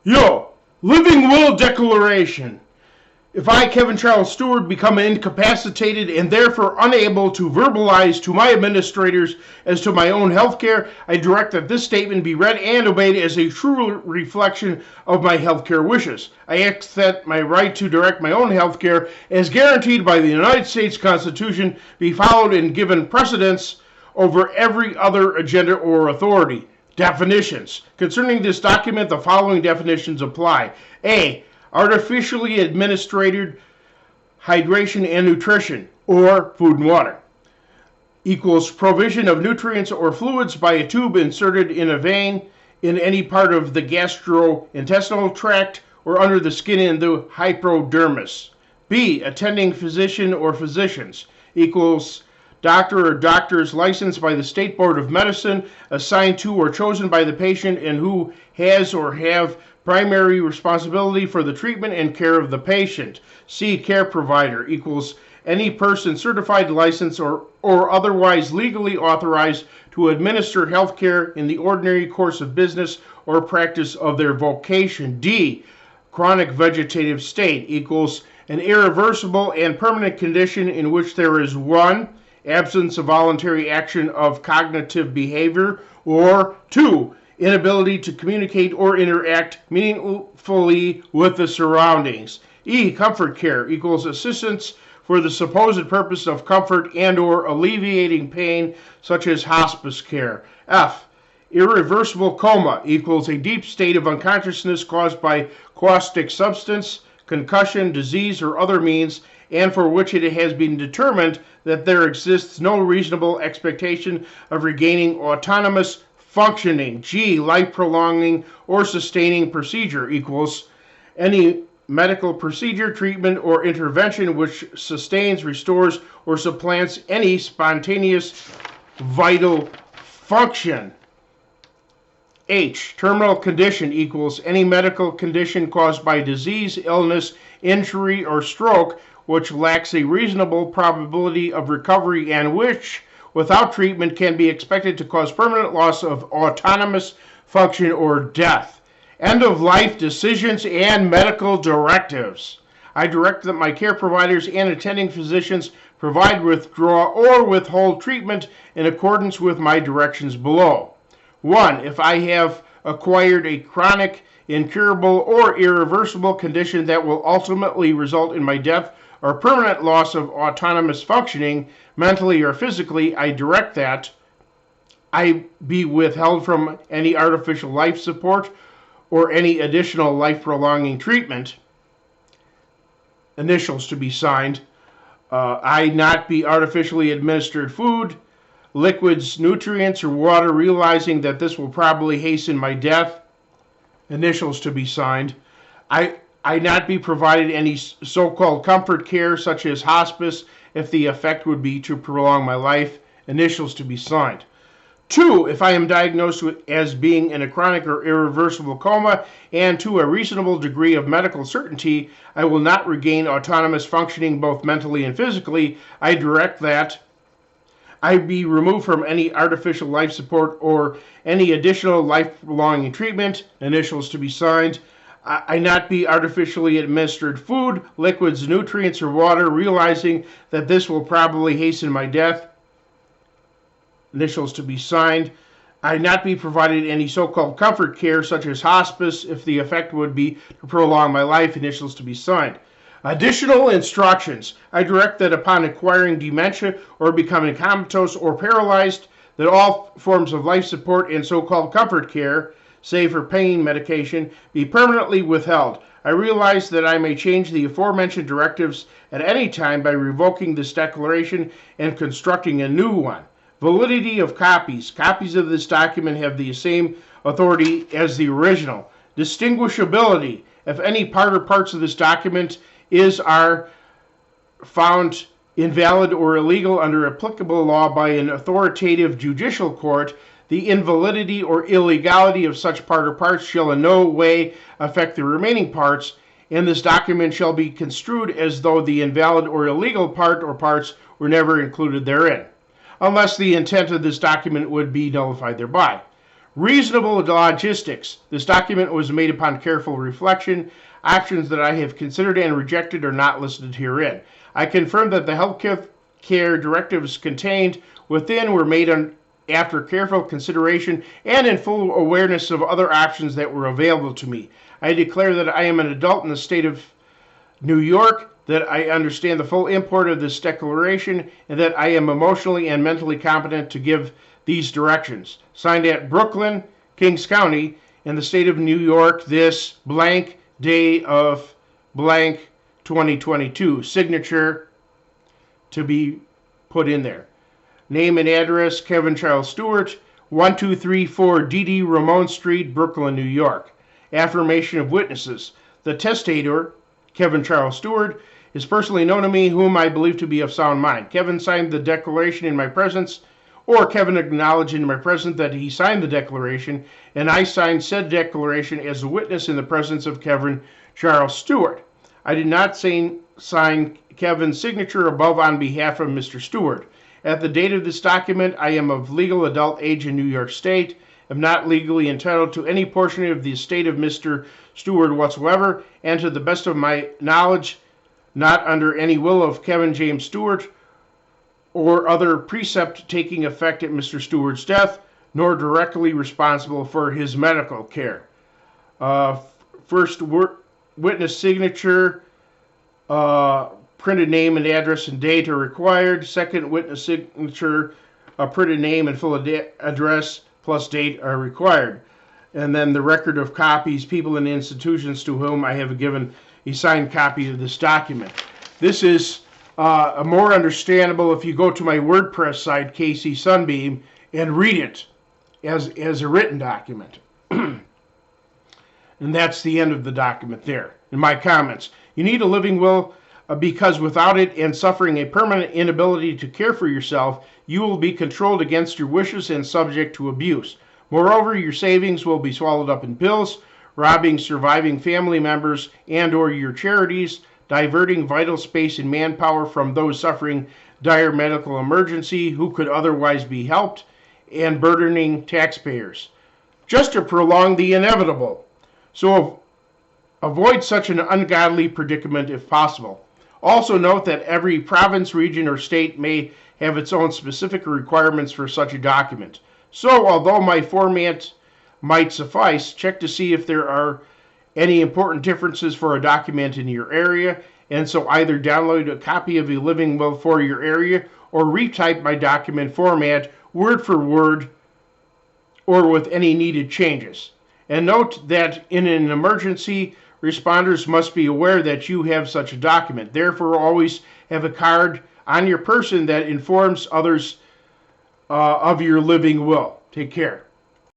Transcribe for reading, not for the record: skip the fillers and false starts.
Yo, living will declaration. If I, Kevin Charles Stewart, become incapacitated and therefore unable to verbalize to my administrators as to my own health care, I direct that this statement be read and obeyed as a true reflection of my health care wishes. I ask that my right to direct my own health care, as guaranteed by the United States Constitution, be followed and given precedence over every other agenda or authority. Definitions. Concerning this document, the following definitions apply. A. Artificially administered hydration and nutrition, or food and water, equals provision of nutrients or fluids by a tube inserted in a vein in any part of the gastrointestinal tract or under the skin in the hypodermis. B. Attending physician or physicians, equals doctor or doctors licensed by the State Board of Medicine, assigned to or chosen by the patient, and who has or have primary responsibility for the treatment and care of the patient. C. Care provider, equals any person certified, licensed, or otherwise legally authorized to administer health care in the ordinary course of business or practice of their vocation. D. Chronic vegetative state, equals an irreversible and permanent condition in which there is 1. Absence of voluntary action of cognitive behavior, or 2. Inability to communicate or interact meaningfully with the surroundings. E. Comfort care, equals assistance for the supposed purpose of comfort and or alleviating pain, such as hospice care. F. Irreversible coma, equals a deep state of unconsciousness caused by caustic substance, concussion, disease, or other means, and for which it has been determined that there exists no reasonable expectation of regaining autonomous functioning. G. Life-prolonging or sustaining procedure, equals any medical procedure, treatment, or intervention which sustains, restores, or supplants any spontaneous vital function. H. Terminal condition, equals any medical condition caused by disease, illness, injury, or stroke which lacks a reasonable probability of recovery and which, without treatment, can be expected to cause permanent loss of autonomous function or death. End of life decisions and medical directives. I direct that my care providers and attending physicians provide, withdraw, or withhold treatment in accordance with my directions below. 1. If I have acquired a chronic, incurable, or irreversible condition that will ultimately result in my death or permanent loss of autonomous functioning, mentally or physically, I direct that I be withheld from any artificial life support or any additional life-prolonging treatment. Initials to be signed. I not be artificially administered food, liquids, nutrients, or water, realizing that this will probably hasten my death. Initials to be signed. I not be provided any so-called comfort care, such as hospice, if the effect would be to prolong my life. Initials to be signed. 2. If I am diagnosed as being in a chronic or irreversible coma, and to a reasonable degree of medical certainty, I will not regain autonomous functioning both mentally and physically, I direct that I be removed from any artificial life support or any additional life-prolonging treatment. Initials to be signed. I not be artificially administered food, liquids, nutrients, or water, realizing that this will probably hasten my death. Initials to be signed. I not be provided any so-called comfort care, such as hospice, if the effect would be to prolong my life. Initials to be signed. Additional instructions. I direct that upon acquiring dementia or becoming comatose or paralyzed, that all forms of life support and so-called comfort care, save for pain medication, be permanently withheld. I realize that I may change the aforementioned directives at any time by revoking this declaration and constructing a new one. Validity of copies. Copies of this document have the same authority as the original. Distinguishability. If any part or parts of this document are found invalid or illegal under applicable law by an authoritative judicial court, the invalidity or illegality of such part or parts shall in no way affect the remaining parts, and this document shall be construed as though the invalid or illegal part or parts were never included therein, unless the intent of this document would be nullified thereby. Reasonable logistics. This document was made upon careful reflection. Options that I have considered and rejected are not listed herein. I confirm that the health care directives contained within were made after careful consideration and in full awareness of other options that were available to me. I declare that I am an adult in the state of New York, that I understand the full import of this declaration, and that I am emotionally and mentally competent to give these directions. Signed at Brooklyn, Kings County, in the state of New York, this blank day of blank 2022. Signature to be put in there. Name and address, Kevin Charles Stewart, 1234 D.D. Ramon Street, Brooklyn, New York. Affirmation of witnesses. The testator, Kevin Charles Stewart, is personally known to me, whom I believe to be of sound mind. Kevin signed the declaration in my presence, or Kevin acknowledged in my presence that he signed the declaration, and I signed said declaration as a witness in the presence of Kevin Charles Stewart. I did not sign Kevin's signature above on behalf of Mr. Stewart. At the date of this document, I am of legal adult age in New York State, am not legally entitled to any portion of the estate of Mr. Stewart whatsoever, and to the best of my knowledge, not under any will of Kevin James Stewart or other precept taking effect at Mr. Stewart's death, nor directly responsible for his medical care. First witness signature, printed name and address and date are required. Second witness signature, printed name and full address plus date are required. And then the record of copies, people and institutions to whom I have given a signed copy of this document. This is more understandable if you go to my WordPress site, KC Sunbeam, and read it as a written document. And that's the end of the document there. In my comments, you need a living will because without it and suffering a permanent inability to care for yourself, you will be controlled against your wishes and subject to abuse. Moreover, your savings will be swallowed up in pills, robbing surviving family members and or your charities, diverting vital space and manpower from those suffering dire medical emergency who could otherwise be helped, and burdening taxpayers, just to prolong the inevitable. So avoid such an ungodly predicament if possible. Also note that every province, region, or state may have its own specific requirements for such a document. So although my format might suffice, check to see if there are any important differences for a document in your area, and so either download a copy of a living will for your area or retype my document format word for word or with any needed changes. And note that in an emergency, responders must be aware that you have such a document. Therefore, always have a card on your person that informs others of your living will. Take care.